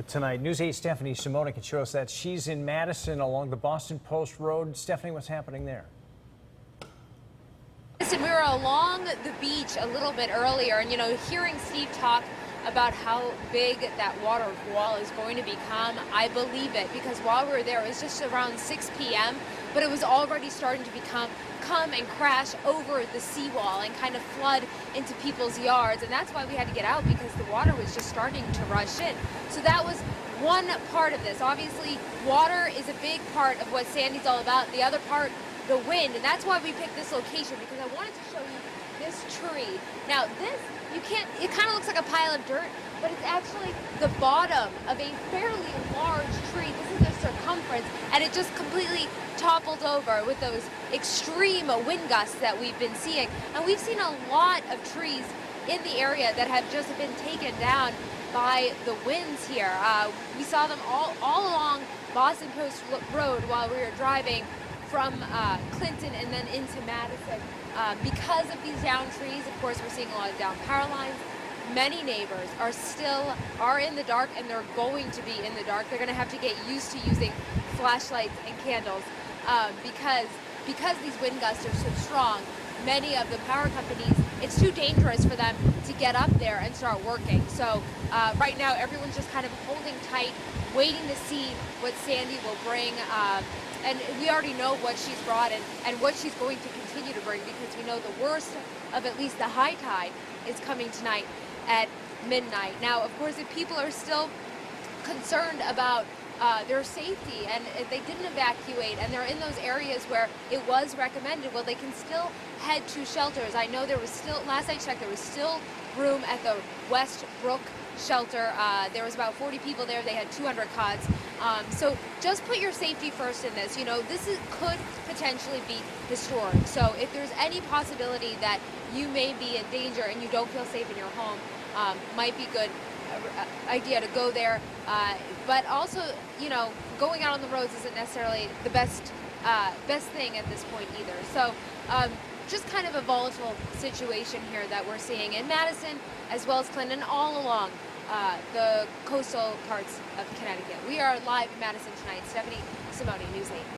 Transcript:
Tonight. News 8 Stephanie Simoni can show us that. She's in Madison along the Boston Post Road. Stephanie, what's happening there? Listen, we were along the beach a little bit earlier, and hearing Steve talk about how big that water wall is going to become, I believe it, because while we were there, it was just around 6 p.m., but it was already starting to come and crash over the seawall and kind of flood into people's yards, and that's why we had to get out, because the water was just starting to rush in. So that was one part of this. Obviously, water is a big part of what Sandy's all about. The other part, the wind, and that's why we picked this location, because I wanted to show you this tree. Now this, it kind of looks like a pile of dirt, but it's actually the bottom of a fairly large tree. This is the circumference, and it just completely toppled over with those extreme wind gusts that we've been seeing. And we've seen a lot of trees in the area that have just been taken down by the winds here. We saw them all along Boston Post Road while we were driving from Clinton and then into Madison. Because of these down trees, of course, we're seeing a lot of down power lines. Many neighbors are in the dark, and they're going to be in the dark. They're going to have to get used to using flashlights and candles because these wind gusts are so strong. Many of the power companies, it's too dangerous for them to get up there and start working. So right now, everyone's just kind of holding tight, waiting to see what Sandy will bring. And we already know what she's brought and what she's going to continue to bring, because we know the worst of at least the high tide is coming tonight at midnight. Now, of course, if people are still concerned about their safety and if they didn't evacuate and they're in those areas where it was recommended, well, they can still head to shelters. I know there was still, last I checked, there was still room at the Westbrook shelter. There was about 40 people there. They had 200 cots. So just put your safety first in this. Could potentially be historic. So if there's any possibility that you may be in danger and you don't feel safe in your home, might be good idea to go there. But also, going out on the roads isn't necessarily the best thing at this point either. So just kind of a volatile situation here that we're seeing in Madison as well as Clinton, all along the coastal parts of Connecticut. We are live in Madison tonight. Stephanie Simoni, News 8.